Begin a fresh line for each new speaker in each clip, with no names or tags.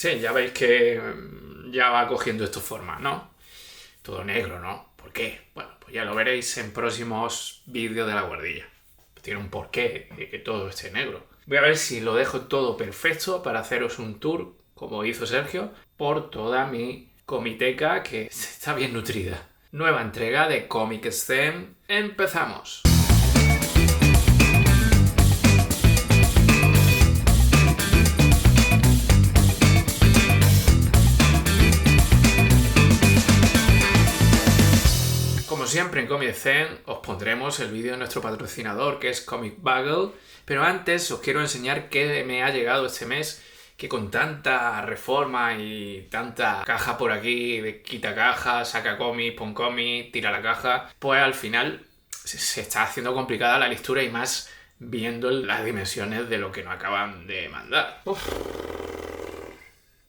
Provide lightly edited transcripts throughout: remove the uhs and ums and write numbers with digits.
Sí, ya veis que ya va cogiendo esto forma, ¿no? Todo negro, ¿no? ¿Por qué? Bueno, pues ya lo veréis en próximos vídeos de la guardilla. Tiene un porqué de que todo esté negro. Voy a ver si lo dejo todo perfecto para haceros un tour, como hizo Sergio, por toda mi comiteca que está bien nutrida. Nueva entrega de Comic Zen. ¡Empezamos! Como siempre en Comic Zen os pondremos el vídeo de nuestro patrocinador que es Comic Bagel, pero antes os quiero enseñar qué me ha llegado este mes, que con tanta reforma y tanta caja por aquí de quita caja, saca cómic, pon cómic, tira la caja, pues al final se está haciendo complicada la lectura y más viendo las dimensiones de lo que nos acaban de mandar. Uf.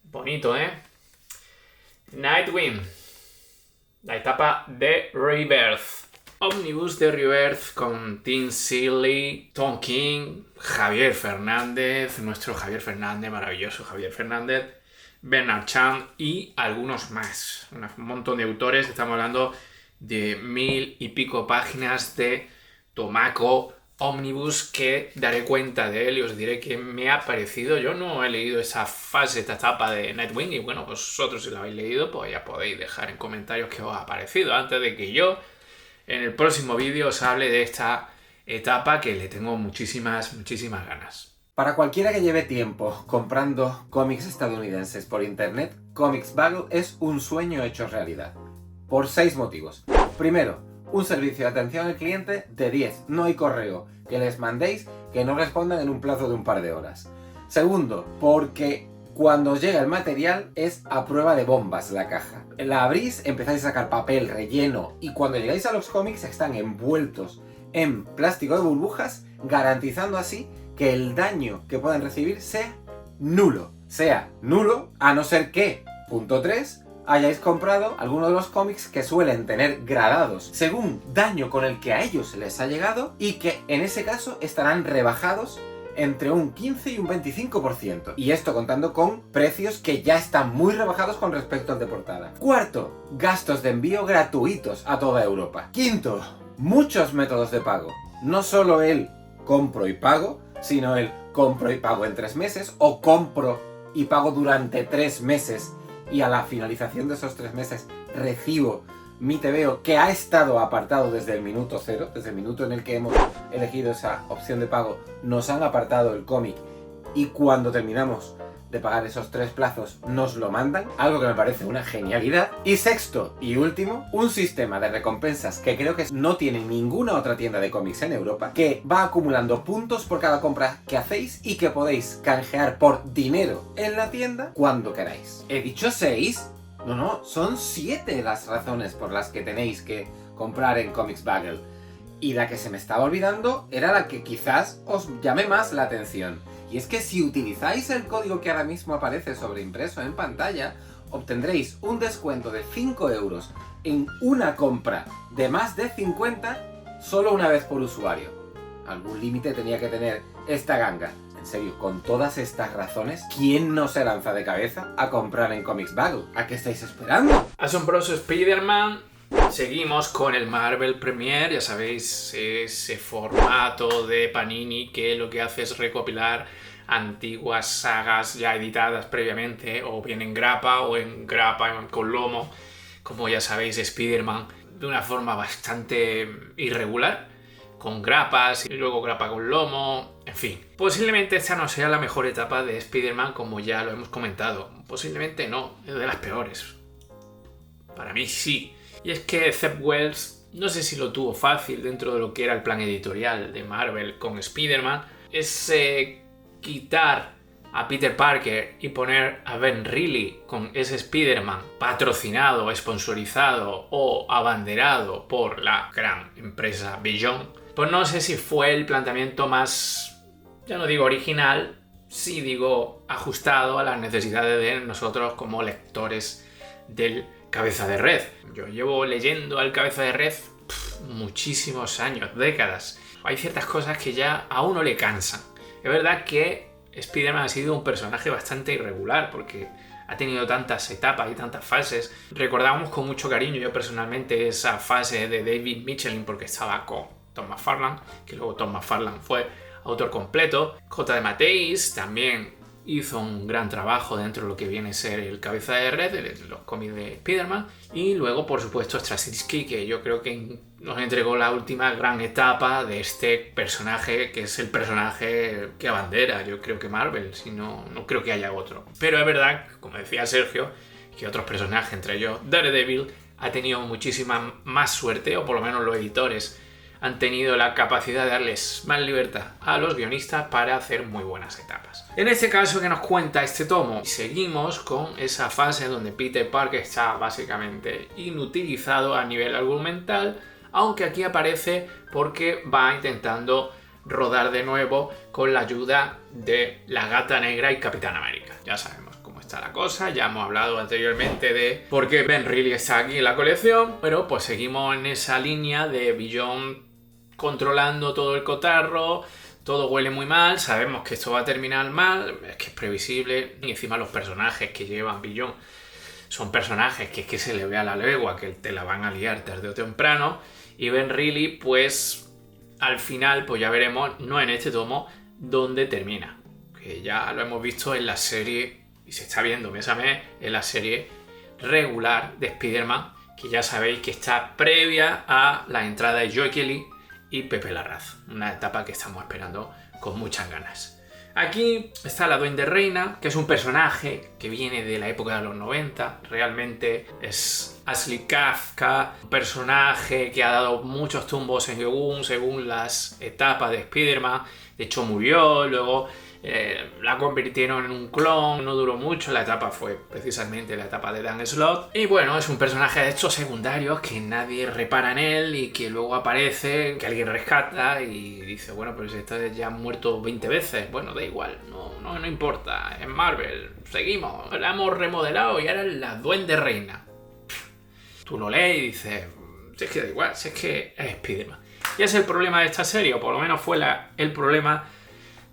Bonito, ¿eh? Nightwing. La etapa de Rebirth. Omnibus de Rebirth con Tim Seeley, Tom King, Javier Fernández, nuestro Javier Fernández, maravilloso Javier Fernández, Bernard Chan y algunos más. Un montón de autores. Estamos hablando de 1000 y pico páginas de tomaco Omnibus, que daré cuenta de él y os diré qué me ha parecido. Yo no he leído esa fase, esta etapa de Nightwing, y bueno, vosotros si la habéis leído, pues ya podéis dejar en comentarios qué os ha parecido, antes de que yo en el próximo vídeo os hable de esta etapa que le tengo muchísimas ganas.
Para cualquiera que lleve tiempo comprando cómics estadounidenses por internet, Comics Bagel es un sueño hecho realidad. Por 6 motivos. Primero, un servicio de atención al cliente de 10. No hay correo que les mandéis que no respondan en un plazo de un par de horas. Segundo, porque cuando os llega el material es a prueba de bombas la caja. La abrís, empezáis a sacar papel, relleno, y cuando llegáis a los cómics están envueltos en plástico de burbujas, garantizando así que el daño que puedan recibir sea nulo. Sea nulo, a no ser que, punto 3, hayáis comprado alguno de los cómics que suelen tener gradados según daño con el que a ellos les ha llegado, y que en ese caso estarán rebajados entre un 15 y un 25%. Y esto contando con precios que ya están muy rebajados con respecto al de portada. Cuarto, gastos de envío gratuitos a toda Europa. Quinto, muchos métodos de pago. No solo el compro y pago, sino el compro y pago en 3 meses o compro y pago durante 3 meses y a la finalización de esos 3 meses recibo mi TVO que ha estado apartado desde el minuto 0, desde el minuto en el que hemos elegido esa opción de pago, nos han apartado el cómic y cuando terminamos de pagar esos 3 plazos nos lo mandan, algo que me parece una genialidad. Y sexto y último, un sistema de recompensas que creo que no tiene ninguna otra tienda de cómics en Europa, que va acumulando puntos por cada compra que hacéis y que podéis canjear por dinero en la tienda cuando queráis. ¿He dicho 6? No, son 7 las razones por las que tenéis que comprar en Comics Bagel. Y la que se me estaba olvidando era la que quizás os llame más la atención. Y es que si utilizáis el código que ahora mismo aparece sobreimpreso en pantalla, obtendréis un descuento de 5 euros en una compra de más de 50 solo una vez por usuario. Algún límite tenía que tener esta ganga. En serio, con todas estas razones, ¿quién no se lanza de cabeza a comprar en Comics Bagel? ¿A qué estáis esperando?
Asombroso Spider-Man. Seguimos con el Marvel Premiere, ya sabéis, ese formato de Panini que lo que hace es recopilar antiguas sagas ya editadas previamente, o bien en grapa o en grapa con lomo, como ya sabéis, Spider-Man, de una forma bastante irregular, con grapas y luego grapa con lomo, en fin. Posiblemente esta no sea la mejor etapa de Spider-Man, como ya lo hemos comentado. Posiblemente no, es de las peores. Para mí sí. Y es que Zeb Wells, no sé si lo tuvo fácil dentro de lo que era el plan editorial de Marvel con Spider-Man, es quitar a Peter Parker y poner a Ben Reilly con ese Spider-Man patrocinado, sponsorizado o abanderado por la gran empresa Beyond. Pues no sé si fue el planteamiento más, ya no digo original, sí digo ajustado a las necesidades de nosotros como lectores del Cabeza de Red. Yo llevo leyendo al Cabeza de Red muchísimos años, décadas. Hay ciertas cosas que ya a uno le cansan. Es verdad que Spider-Man ha sido un personaje bastante irregular porque ha tenido tantas etapas y tantas fases. Recordamos con mucho cariño, yo personalmente, esa fase de David Michelin porque estaba con Tom McFarlane, que luego Tom McFarlane fue autor completo. J. de Matteis también hizo un gran trabajo dentro de lo que viene a ser el cabeza de red de los cómics de Spider-Man. Y luego, por supuesto, Straczynski, que yo creo que nos entregó la última gran etapa de este personaje, que es el personaje que abandera, yo creo que Marvel, si no creo que haya otro. Pero es verdad, como decía Sergio, que otros personajes, entre ellos Daredevil, ha tenido muchísima más suerte, o por lo menos los editores han tenido la capacidad de darles más libertad a los guionistas para hacer muy buenas etapas. En este caso, ¿qué nos cuenta este tomo? Seguimos con esa fase donde Peter Parker está básicamente inutilizado a nivel argumental, aunque aquí aparece porque va intentando rodar de nuevo con la ayuda de la Gata Negra y Capitán América. Ya sabemos cómo está la cosa, ya hemos hablado anteriormente de por qué Ben Reilly está aquí en la colección, pero pues seguimos en esa línea de Beyond controlando todo el cotarro, todo huele muy mal, sabemos que esto va a terminar mal, es que es previsible, y encima los personajes que llevan Beyond son personajes que es que se le ve a la legua, que te la van a liar tarde o temprano, y Ben Reilly, pues al final, pues ya veremos, no en este tomo, dónde termina, que ya lo hemos visto en la serie, y se está viendo mes a mes, en la serie regular de Spider-Man, que ya sabéis que está previa a la entrada de Joe Kelly y Pepe Larraz, una etapa que estamos esperando con muchas ganas. Aquí está la Duende Reina, que es un personaje que viene de la época de los 90, realmente es Ashley Kafka, un personaje que ha dado muchos tumbos según las etapas de Spider-Man, de hecho murió, luego la convirtieron en un clon, no duró mucho, la etapa fue precisamente la etapa de Dan Slott, y bueno, es un personaje de estos secundarios que nadie repara en él y que luego aparece, que alguien rescata y dice, bueno, pero si está ya muerto 20 veces, bueno, da igual, no importa, es Marvel, seguimos, la hemos remodelado y ahora es la Duende Reina. Tú lo lees y dices, si es que da igual, si es que es Spider-Man. Y ese es el problema de esta serie, o por lo menos fue el problema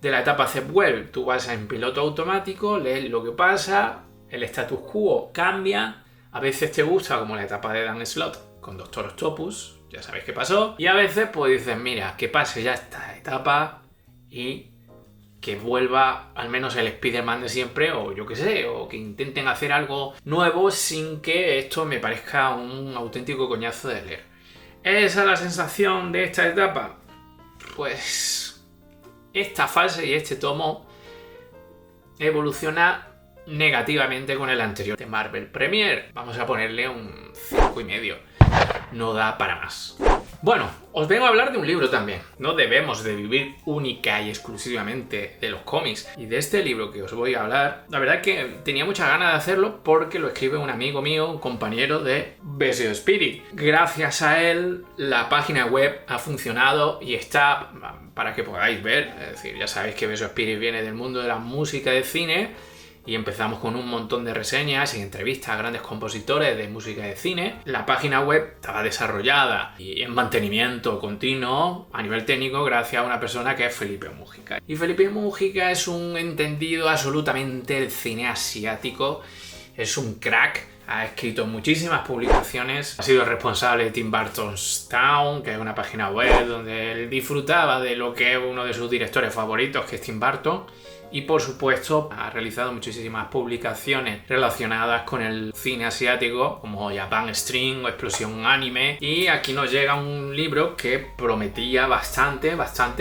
de la etapa Zeb-Wells. Tú vas en piloto automático, lees lo que pasa, el status quo cambia, a veces te gusta, como la etapa de Dan Slott con Doctor Octopus, ya sabéis qué pasó, y a veces pues dices, mira, que pase ya esta etapa y que vuelva al menos el Spider-Man de siempre, o yo qué sé, o que intenten hacer algo nuevo sin que esto me parezca un auténtico coñazo de leer. ¿Esa es la sensación de esta etapa? Pues esta fase y este tomo evoluciona negativamente con el anterior de Marvel Premiere. Vamos a ponerle un 5,5. No da para más. Bueno, os vengo a hablar de un libro también. No debemos de vivir única y exclusivamente de los cómics. Y de este libro que os voy a hablar, la verdad es que tenía muchas ganas de hacerlo porque lo escribe un amigo mío, un compañero de Besio Spirit. Gracias a él, la página web ha funcionado y está para que podáis ver. Es decir, ya sabéis que Besio Spirit viene del mundo de la música y del cine. Y empezamos con un montón de reseñas y entrevistas a grandes compositores de música y de cine. La página web estaba desarrollada y en mantenimiento continuo a nivel técnico gracias a una persona que es Felipe Mújica. Y Felipe Mújica es un entendido absolutamente del cine asiático, es un crack. Ha escrito muchísimas publicaciones, ha sido responsable de Tim Burton's Town, que es una página web donde él disfrutaba de lo que es uno de sus directores favoritos, que es Tim Burton. Y por supuesto ha realizado muchísimas publicaciones relacionadas con el cine asiático, como Japan String o Explosión Anime. Y aquí nos llega un libro que prometía bastante,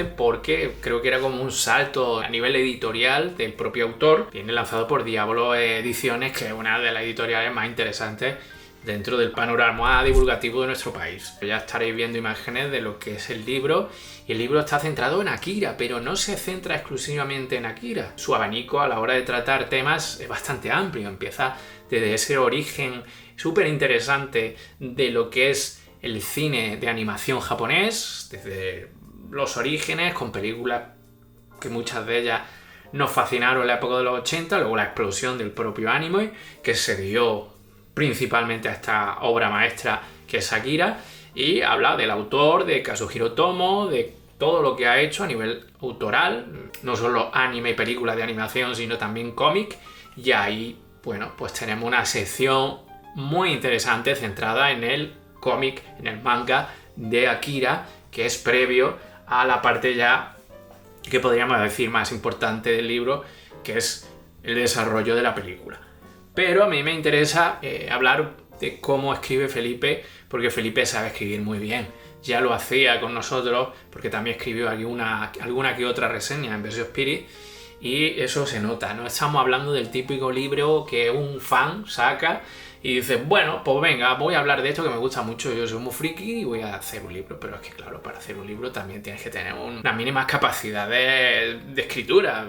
porque creo que era como un salto a nivel editorial del propio autor. Viene lanzado por Diablo Ediciones, que es una de las editoriales más interesantes dentro del panorama divulgativo de nuestro país. Ya estaréis viendo imágenes de lo que es el libro. Y el libro está centrado en Akira, pero no se centra exclusivamente en Akira. Su abanico a la hora de tratar temas es bastante amplio. Empieza desde ese origen súper interesante de lo que es el cine de animación japonés, desde los orígenes, con películas que muchas de ellas nos fascinaron en la época de los 80, luego la explosión del propio anime, que se dio principalmente a esta obra maestra que es Akira, y habla del autor, de Kazuhiro Otomo, de todo lo que ha hecho a nivel autoral, no solo anime y películas de animación, sino también cómic. Y ahí, bueno, pues tenemos una sección muy interesante centrada en el cómic, en el manga de Akira, que es previo a la parte ya que podríamos decir más importante del libro, que es el desarrollo de la película. Pero a mí me interesa hablar de cómo escribe Felipe, porque Felipe sabe escribir muy bien. Ya lo hacía con nosotros, porque también escribió alguna que otra reseña en Versus Spirit, y eso se nota. No estamos hablando del típico libro que un fan saca y dice, bueno, pues venga, voy a hablar de esto que me gusta mucho, yo soy muy friki y voy a hacer un libro. Pero es que claro, para hacer un libro también tienes que tener unas mínimas capacidades de escritura,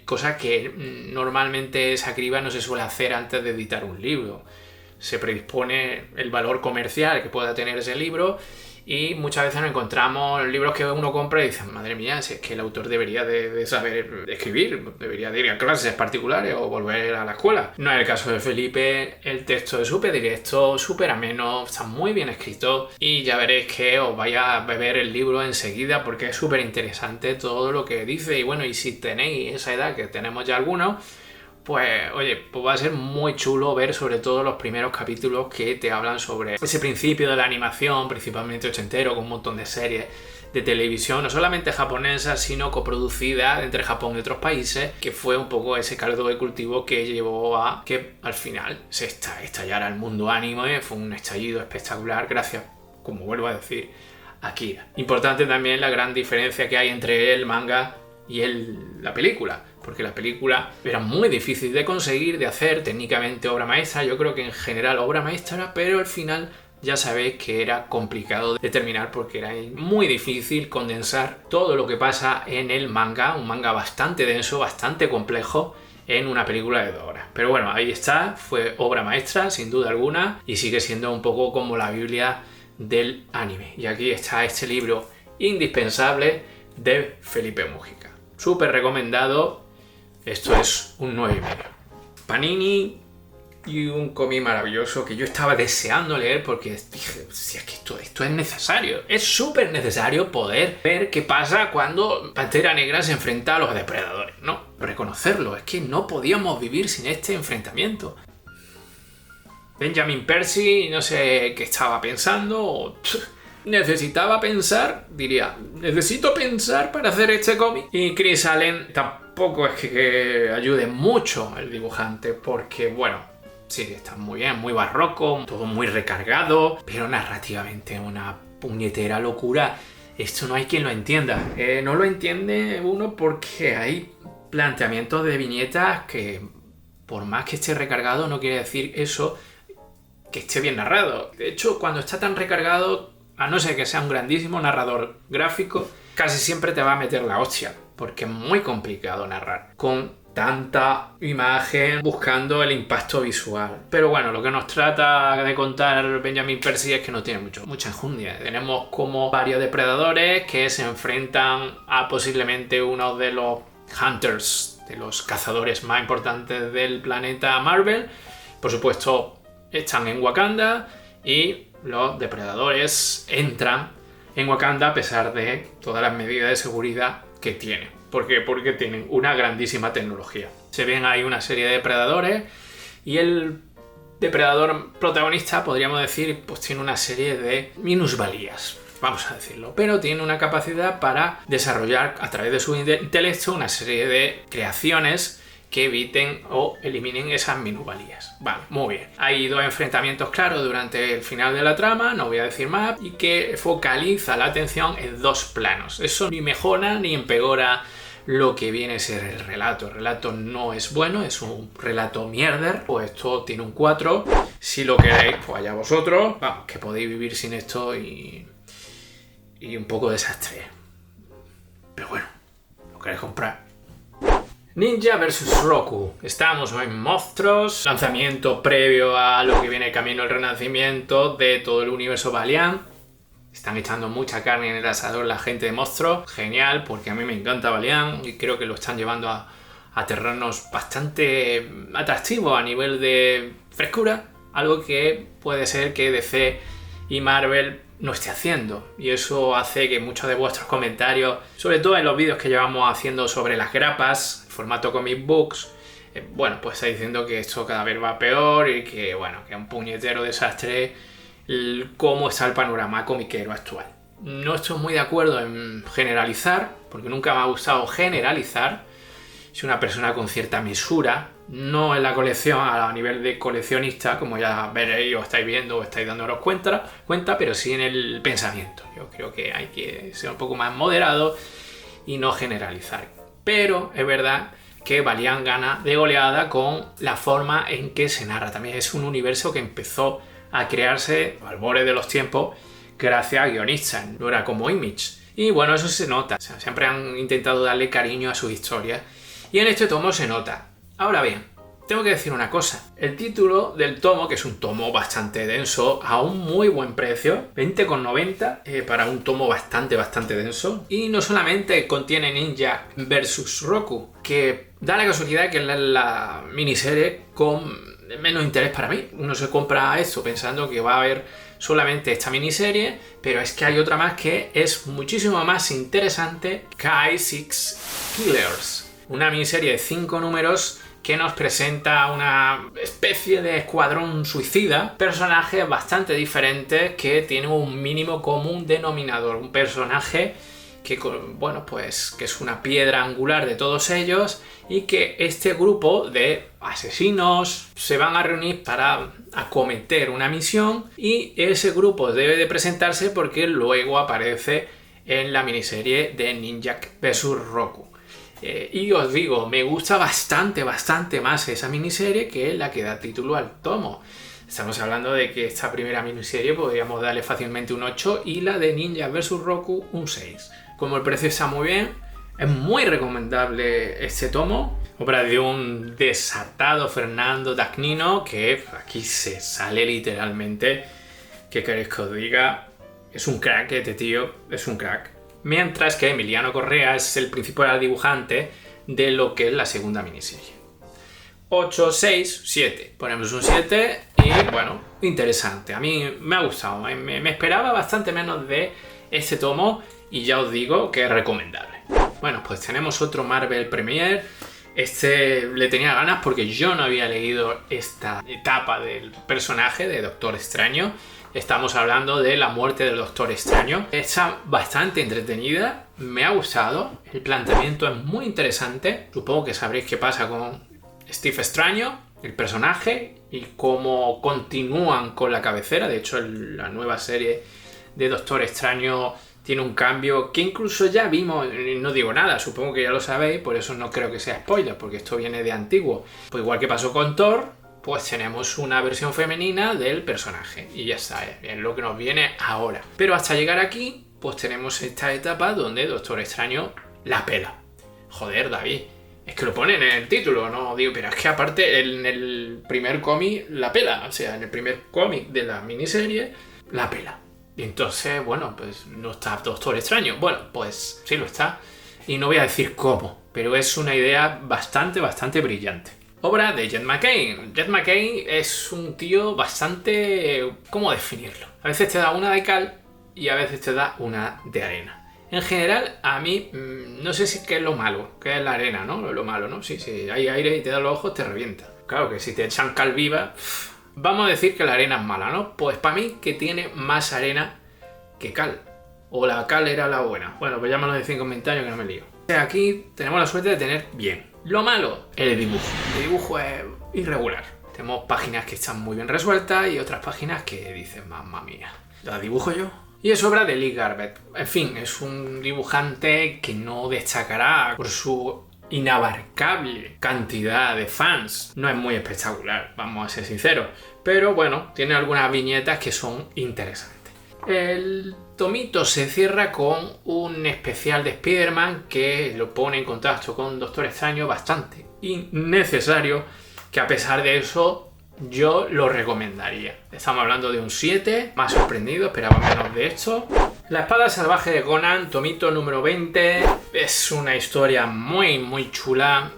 cosa que normalmente esa criba no se suele hacer antes de editar un libro. Se predispone el valor comercial que pueda tener ese libro, y muchas veces nos encontramos libros que uno compra y dice, madre mía, si es que el autor debería de saber escribir, debería de ir a clases particulares o volver a la escuela. No es el caso de Felipe, el texto es súper directo, súper ameno, está muy bien escrito, y ya veréis que os vaya a beber el libro enseguida porque es súper interesante todo lo que dice. Y bueno, y si tenéis esa edad, que tenemos ya algunos, pues oye, pues va a ser muy chulo ver sobre todo los primeros capítulos que te hablan sobre ese principio de la animación, principalmente ochentero, con un montón de series de televisión, no solamente japonesas, sino coproducidas entre Japón y otros países, que fue un poco ese caldo de cultivo que llevó a que al final se estallara el mundo anime. Fue un estallido espectacular gracias, como vuelvo a decir, a Akira. Importante también la gran diferencia que hay entre el manga y la película, porque la película era muy difícil de conseguir, de hacer, técnicamente obra maestra, yo creo que en general obra maestra, pero al final ya sabéis que era complicado de terminar porque era muy difícil condensar todo lo que pasa en el manga, un manga bastante denso, bastante complejo, en una película de 2 horas. Pero bueno, ahí está, fue obra maestra sin duda alguna, y sigue siendo un poco como la Biblia del anime. Y aquí está este libro indispensable de Felipe Múgica. Súper recomendado. Esto es un 9,5. Panini y un cómic maravilloso que yo estaba deseando leer porque dije, si es que esto es necesario. Es súper necesario poder ver qué pasa cuando Pantera Negra se enfrenta a los depredadores, ¿no? Reconocerlo, es que no podíamos vivir sin este enfrentamiento. Benjamin Percy, no sé qué estaba pensando, necesitaba pensar, diría, necesito pensar para hacer este cómic. Y Chris Allen tampoco es que ayude mucho el dibujante, porque bueno, sí, está muy bien, muy barroco, todo muy recargado, pero narrativamente una puñetera locura. Esto no hay quien lo entienda. No lo entiende uno porque hay planteamientos de viñetas que, por más que esté recargado, no quiere decir eso que esté bien narrado. De hecho, cuando está tan recargado, a no ser que sea un grandísimo narrador gráfico, casi siempre te va a meter la hostia, porque es muy complicado narrar con tanta imagen buscando el impacto visual. Pero bueno, lo que nos trata de contar Benjamin Percy es que no tiene mucha enjundia. Tenemos como varios depredadores que se enfrentan a posiblemente uno de los hunters, de los cazadores más importantes del planeta Marvel. Por supuesto, están en Wakanda y los depredadores entran en Wakanda a pesar de todas las medidas de seguridad que tienen. ¿Por qué? Porque tienen una grandísima tecnología. Se ven ahí una serie de depredadores y el depredador protagonista, podríamos decir, pues tiene una serie de minusvalías, vamos a decirlo, pero tiene una capacidad para desarrollar a través de su intelecto una serie de creaciones que eviten o eliminen esas minusvalías. Vale, muy bien. Hay 2 enfrentamientos claros durante el final de la trama, no voy a decir más, y que focaliza la atención en 2 planos. Eso ni mejora ni empeora lo que viene a ser el relato. El relato no es bueno, es un relato mierder, pues esto tiene un 4. Si lo queréis, pues allá vosotros. Vamos, que podéis vivir sin esto y un poco desastre. Pero bueno, lo queréis comprar. Ninja vs Roku. Estamos en Monstruos, lanzamiento previo a lo que viene camino el renacimiento de todo el universo Valiant. Están echando mucha carne en el asador la gente de Monstruos. Genial, porque a mí me encanta Valiant y creo que lo están llevando a terrenos bastante atractivos a nivel de frescura. Algo que puede ser que DC y Marvel no esté haciendo. Y eso hace que muchos de vuestros comentarios, sobre todo en los vídeos que llevamos haciendo sobre las grapas, formato comic books, bueno, pues está diciendo que esto cada vez va peor y que, bueno, que es un puñetero desastre cómo está el panorama comiquero actual. No estoy muy de acuerdo en generalizar, porque nunca me ha gustado generalizar. Soy una persona con cierta mesura, no en la colección a nivel de coleccionista, como ya veréis o estáis viendo o estáis dándonos cuenta, pero sí en el pensamiento. Yo creo que hay que ser un poco más moderado y no generalizar. Pero es verdad que valían ganas de goleada con la forma en que se narra. También es un universo que empezó a crearse al borde de los tiempos gracias a guionistas, no era como Image. Y bueno, eso se nota, o sea, siempre han intentado darle cariño a sus historias y en este tomo se nota. Ahora bien, tengo que decir una cosa, el título del tomo, que es un tomo bastante denso, a un muy buen precio, 20,90 para un tomo bastante denso, y no solamente contiene Ninja vs Roku, que da la casualidad que es la miniserie con menos interés para mí. Uno se compra esto pensando que va a haber solamente esta miniserie, pero es que hay otra más que es muchísimo más interesante, K6 Killers, una miniserie de 5 números que nos presenta una especie de escuadrón suicida, personajes bastante diferentes que tienen un mínimo común denominador, un personaje que, bueno, pues que es una piedra angular de todos ellos y que este grupo de asesinos se van a reunir para acometer una misión y ese grupo debe de presentarse porque luego aparece en la miniserie de Ninja vs Roku. Y os digo, me gusta bastante más esa miniserie que la que da título al tomo. Estamos hablando de que esta primera miniserie podríamos darle fácilmente un 8 y la de Ninja vs Roku un 6. Como el precio está muy bien, es muy recomendable este tomo. Obra de un desatado Fernando Dagnino que aquí se sale literalmente. ¿Qué queréis que os diga? Es un crack, este tío, es un crack. Mientras que Emiliano Correa es el principal dibujante de lo que es la segunda miniserie. 8, 6, 7. Ponemos un 7 y bueno, interesante. A mí me ha gustado. Me esperaba bastante menos de este tomo y ya os digo que es recomendable. Bueno, pues tenemos otro Marvel Premiere. Este le tenía ganas porque yo no había leído esta etapa del personaje de Doctor Extraño. Estamos hablando de la muerte del Doctor Extraño. Está bastante entretenida, me ha gustado, el planteamiento es muy interesante. Supongo que sabréis qué pasa con Steve Extraño, el personaje, y cómo continúan con la cabecera. De hecho, la nueva serie de Doctor Extraño tiene un cambio que incluso ya vimos, no digo nada, supongo que ya lo sabéis, por eso no creo que sea spoiler, porque esto viene de antiguo. Pues igual que pasó con Thor, pues tenemos una versión femenina del personaje y ya está, es lo que nos viene ahora. Pero hasta llegar aquí, pues tenemos esta etapa donde Doctor Extraño la pela. Joder, David, es que lo ponen en el título, no digo, pero es que aparte en el primer cómic la pela, o sea, en el primer cómic de la miniserie la pela. Y entonces, bueno, pues no está Doctor Extraño. Bueno, pues sí lo está y no voy a decir cómo, pero es una idea bastante brillante. Obra de Jed McKay. Jed McKay es un tío bastante... ¿cómo definirlo? A veces te da una de cal y a veces te da una de arena. En general, a mí, no sé si qué es lo malo, qué es la arena, ¿no? Lo malo, ¿no? Si hay aire y te da los ojos, te revienta. Claro que si te echan cal viva, vamos a decir que la arena es mala, ¿no? Pues para mí que tiene más arena que cal. O la cal era la buena. Bueno, pues ya me lo decís en comentarios que no me lío. Aquí tenemos la suerte de tener bien. Lo malo, el dibujo. El dibujo es irregular. Tenemos páginas que están muy bien resueltas y otras páginas que dicen, mamma mía, ¿la dibujo yo? Y es obra de Lee Garbett. En fin, es un dibujante que no destacará por su inabarcable cantidad de fans. No es muy espectacular, vamos a ser sinceros. Pero bueno, tiene algunas viñetas que son interesantes. El tomito se cierra con un especial de Spider-Man que lo pone en contacto con Doctor Extraño bastante innecesario, que a pesar de eso yo lo recomendaría. Estamos hablando de un 7, más sorprendido, esperaba menos de esto. La espada salvaje de Conan, tomito número 20, es una historia muy chula.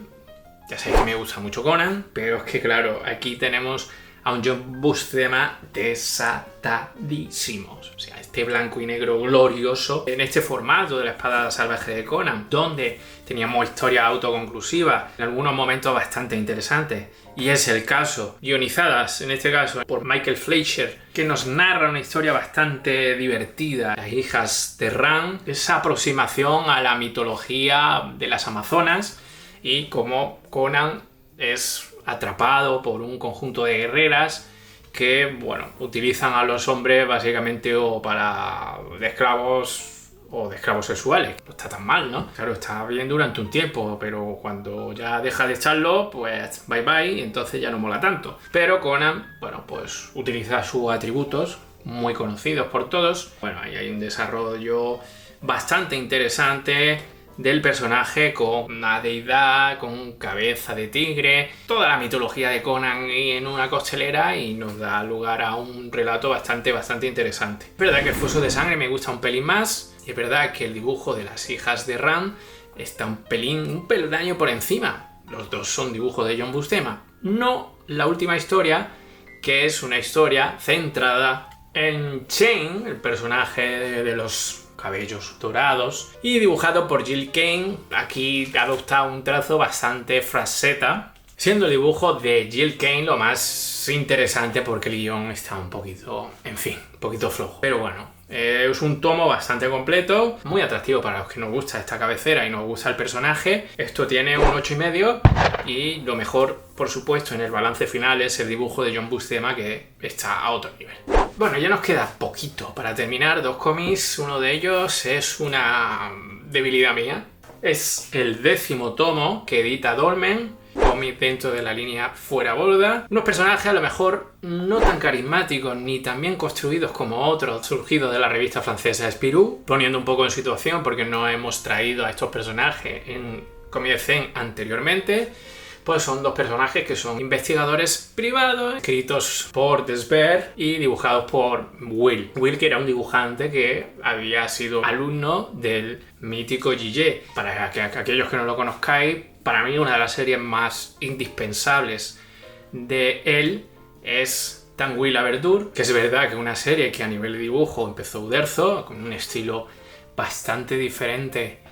Ya sabéis que me gusta mucho Conan, pero es que claro, aquí tenemos a un John Buscema desatadísimo. O sea, este blanco y negro glorioso en este formato de la espada salvaje de Conan, donde teníamos historias autoconclusivas, en algunos momentos bastante interesantes, y es el caso, guionizadas en este caso por Michael Fleischer, que nos narra una historia bastante divertida. Las hijas de Ran, esa aproximación a la mitología de las Amazonas y cómo Conan es atrapado por un conjunto de guerreras que, bueno, utilizan a los hombres básicamente o de esclavos o de esclavos sexuales. No está tan mal, ¿no? Claro, está bien durante un tiempo, pero cuando ya deja de estarlo, pues bye bye, y entonces ya no mola tanto. Pero Conan, bueno, pues utiliza sus atributos muy conocidos por todos. Bueno, ahí hay un desarrollo bastante interesante del personaje, con una deidad, con cabeza de tigre, toda la mitología de Conan en una costelera, y nos da lugar a un relato bastante interesante. Es verdad que el Foso de Sangre me gusta un pelín más, y es verdad que el dibujo de las hijas de Ran está un peldaño por encima. Los dos son dibujos de John Buscema. No la última historia, que es una historia centrada en Chain, el personaje de los cabellos dorados, y dibujado por Gil Kane. Aquí adopta un trazo bastante fraseta, siendo el dibujo de Gil Kane lo más interesante porque el guión está un poquito, en fin, un poquito flojo. Pero bueno, es un tomo bastante completo, muy atractivo para los que nos gusta esta cabecera y nos gusta el personaje. Esto tiene un 8,5, y lo mejor, por supuesto, en el balance final es el dibujo de John Buscema, que está a otro nivel. Bueno, ya nos queda poquito para terminar, 2 cómics. Uno de ellos es una debilidad mía. Es el 10º tomo que edita Dolmen, cómic dentro de la línea Fuera Borda. Unos personajes a lo mejor no tan carismáticos ni tan bien construidos como otros surgidos de la revista francesa Spirou, poniendo un poco en situación porque no hemos traído a estos personajes en Comic Zen anteriormente. Pues son 2 personajes que son investigadores privados, escritos por Desbert y dibujados por Will. Will, que era un dibujante que había sido alumno del mítico Gigé. Para aquellos que no lo conozcáis, para mí una de las series más indispensables de él es Tanguy la Verdure, que es verdad que es una serie que a nivel de dibujo empezó Uderzo, con un estilo bastante diferente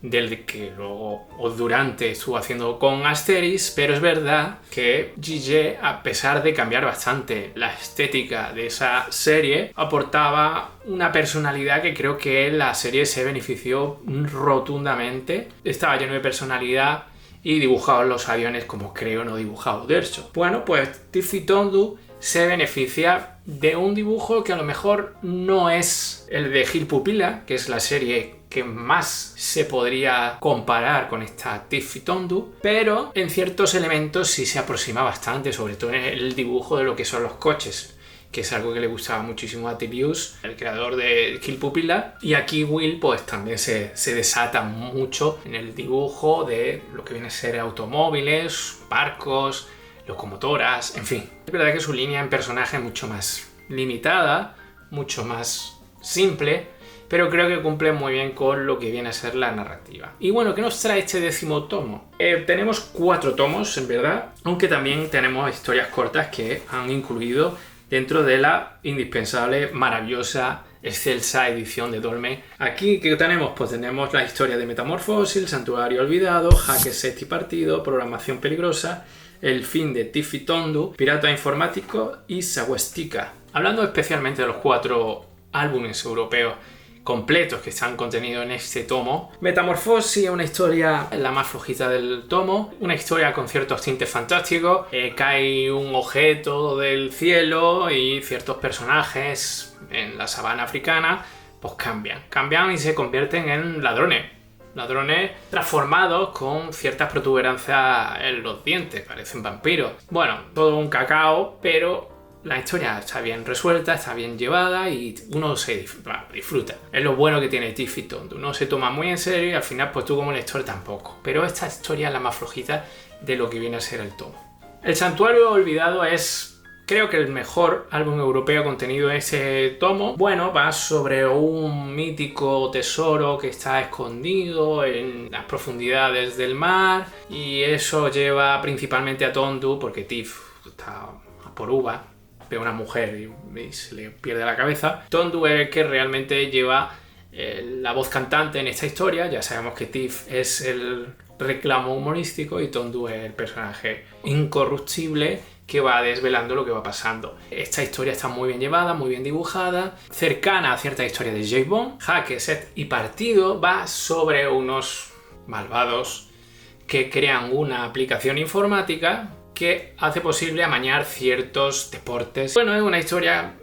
del que luego o durante estuvo haciendo con Asterix, pero es verdad que Gigé, a pesar de cambiar bastante la estética de esa serie, aportaba una personalidad que creo que la serie se benefició rotundamente. Estaba lleno de personalidad y dibujaba los aviones como creo no dibujaba Uderzo. Bueno, pues Tiffy Tondu se beneficia de un dibujo que a lo mejor no es el de Gil Pupila, que es la serie que más se podría comparar con esta Tiffy Tondu, pero en ciertos elementos sí se aproxima bastante, sobre todo en el dibujo de lo que son los coches, que es algo que le gustaba muchísimo a Tibius, el creador de Gil Pupila. Y aquí Will pues también se desata mucho en el dibujo de lo que viene a ser automóviles, barcos, locomotoras, en fin. Es verdad que su línea en personaje es mucho más limitada, mucho más simple, pero creo que cumple muy bien con lo que viene a ser la narrativa. Y bueno, ¿qué nos trae este 10º tomo? Tenemos 4 tomos, en verdad, aunque también tenemos historias cortas que han incluido dentro de la indispensable, maravillosa, excelsa edición de Dolmen. Aquí, ¿qué tenemos? Pues tenemos la historia de Metamorfosis, El Santuario Olvidado, Jaque Sexti Partido, Programación Peligrosa, El Fin de Tiffy Tondu, Pirata Informático y Sagüestica. Hablando especialmente de los 4 álbumes europeos completos que están contenidos en este tomo. Metamorfosis es una historia la más flojita del tomo, una historia con ciertos tintes fantásticos. Cae un objeto del cielo y ciertos personajes en la sabana africana pues cambian y se convierten en ladrones transformados con ciertas protuberancias en los dientes, parecen vampiros. Bueno, todo un cacao, pero la historia está bien resuelta, está bien llevada y uno se disfruta. Es lo bueno que tiene Tiffy Tondu. Uno se toma muy en serio y al final pues tú como lector tampoco. Pero esta historia es la más flojita de lo que viene a ser el tomo. El Santuario Olvidado es, creo que el mejor álbum europeo contenido en ese tomo. Bueno, va sobre un mítico tesoro que está escondido en las profundidades del mar y eso lleva principalmente a Tondu, porque Tiff está por uva, ve a una mujer y se le pierde la cabeza. Tondu es el que realmente lleva la voz cantante en esta historia. Ya sabemos que Tiff es el reclamo humorístico y Tondu es el personaje incorruptible que va desvelando lo que va pasando. Esta historia está muy bien llevada, muy bien dibujada, cercana a cierta historia de James Bond. Jaque, Set y Partido va sobre unos malvados que crean una aplicación informática que hace posible amañar ciertos deportes. Bueno, es una historia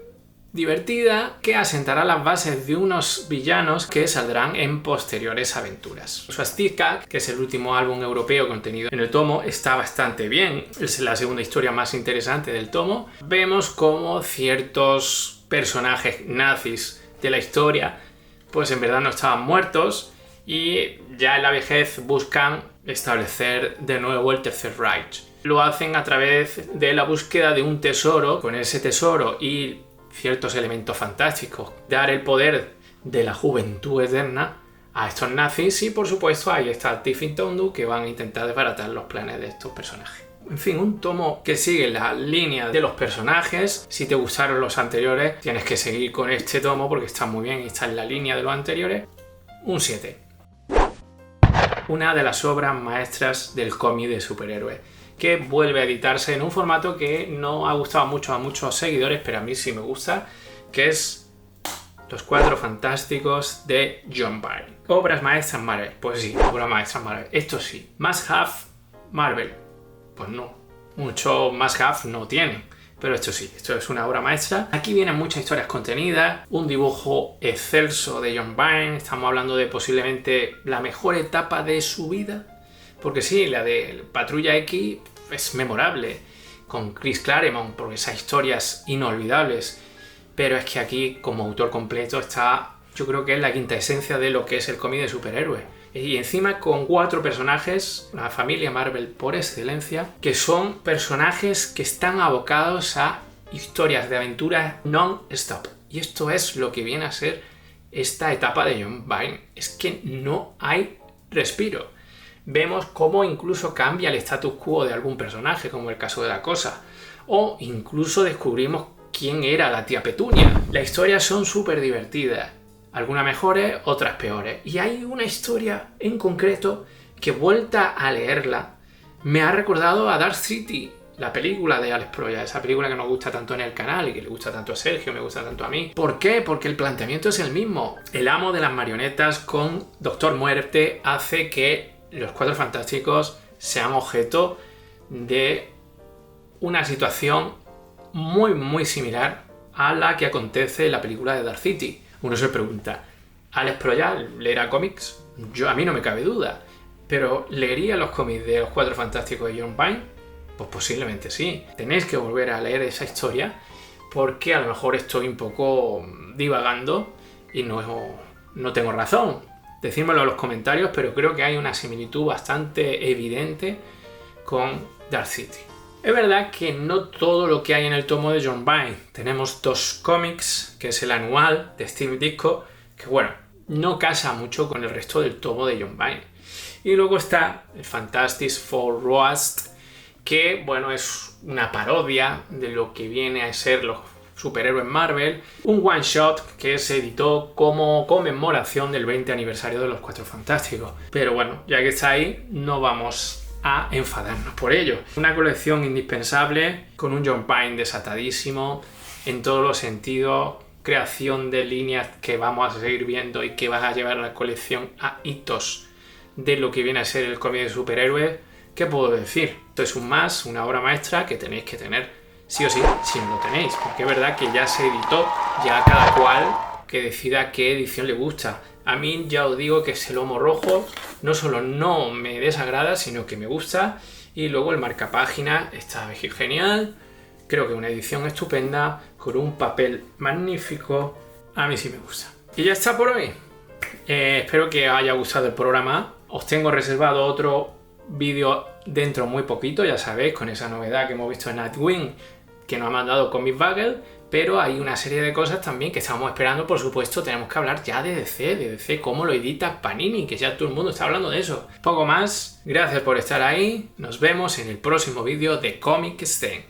divertida que asentará las bases de unos villanos que saldrán en posteriores aventuras. Swastika, que es el último álbum europeo contenido en el tomo, está bastante bien. Es la segunda historia más interesante del tomo. Vemos cómo ciertos personajes nazis de la historia pues en verdad no estaban muertos y ya en la vejez buscan establecer de nuevo el Tercer Reich. Lo hacen a través de la búsqueda de un tesoro. Con ese tesoro y ciertos elementos fantásticos, dar el poder de la juventud eterna a estos nazis y por supuesto ahí está Tiff y Tondu que van a intentar desbaratar los planes de estos personajes. En fin, un tomo que sigue la línea de los personajes. Si te gustaron los anteriores tienes que seguir con este tomo porque está muy bien y está en la línea de los anteriores. Un 7. Una de las obras maestras del cómic de superhéroes, que vuelve a editarse en un formato que no ha gustado mucho a muchos seguidores, pero a mí sí me gusta, que es Los Cuatro Fantásticos de John Byrne. Obras maestras Marvel, pues sí, obras maestras Marvel. Esto sí. Must have Marvel, pues no. Mucho must have no tienen, pero esto sí, esto es una obra maestra. Aquí vienen muchas historias contenidas, un dibujo excelso de John Byrne. Estamos hablando de posiblemente la mejor etapa de su vida. Porque sí, la de Patrulla X es memorable, con Chris Claremont, por esas historias inolvidables. Pero es que aquí, como autor completo, está, yo creo que es la quinta esencia de lo que es el cómic de superhéroes. Y encima con 4 personajes, una familia Marvel por excelencia, que son personajes que están abocados a historias de aventuras non-stop. Y esto es lo que viene a ser esta etapa de John Byrne. Es que no hay respiro. Vemos cómo incluso cambia el status quo de algún personaje, como el caso de la Cosa, o incluso descubrimos quién era la tía Petunia. Las historias son súper divertidas, algunas mejores, otras peores. Y hay una historia en concreto que, vuelta a leerla, me ha recordado a Dark City, la película de Alex Proyas, esa película que nos gusta tanto en el canal y que le gusta tanto a Sergio, me gusta tanto a mí. ¿Por qué? Porque el planteamiento es el mismo. El amo de las marionetas con Doctor Muerte hace que los Cuatro Fantásticos sean objeto de una situación muy muy similar a la que acontece en la película de Dark City. Uno se pregunta, ¿Alex Proyas leerá cómics? A mí no me cabe duda, pero ¿leería los cómics de los Cuatro Fantásticos de John Byrne? Pues posiblemente sí. Tenéis que volver a leer esa historia porque a lo mejor estoy un poco divagando y no tengo razón. Decídmelo en los comentarios, pero creo que hay una similitud bastante evidente con Dark City. Es verdad que no todo lo que hay en el tomo de John Byrne. Tenemos 2 cómics, que es el anual de Steve Ditko, que bueno, no casa mucho con el resto del tomo de John Byrne. Y luego está el Fantastic Four Roast, que bueno, es una parodia de lo que viene a ser los superhéroes Marvel, un one shot que se editó como conmemoración del 20 aniversario de los Cuatro Fantásticos. Pero bueno, ya que está ahí, no vamos a enfadarnos por ello. Una colección indispensable con un John Byrne desatadísimo en todos los sentidos, creación de líneas que vamos a seguir viendo y que van a llevar la colección a hitos de lo que viene a ser el cómic de superhéroes. ¿Qué puedo decir? Esto es una obra maestra que tenéis que tener sí o sí, si no lo tenéis, porque es verdad que ya se editó, ya cada cual que decida qué edición le gusta. A mí ya os digo que ese lomo rojo no solo no me desagrada, sino que me gusta, y luego el marcapágina está genial, creo que una edición estupenda, con un papel magnífico, a mí sí me gusta. Y ya está por hoy. Espero que os haya gustado el programa. Os tengo reservado otro vídeo dentro muy poquito, ya sabéis, con esa novedad que hemos visto en Nightwing, que nos ha mandado Comic Bagel, pero hay una serie de cosas también que estamos esperando. Por supuesto, tenemos que hablar ya de DC, cómo lo edita Panini, que ya todo el mundo está hablando de eso. Poco más, gracias por estar ahí, nos vemos en el próximo vídeo de Comic Stain.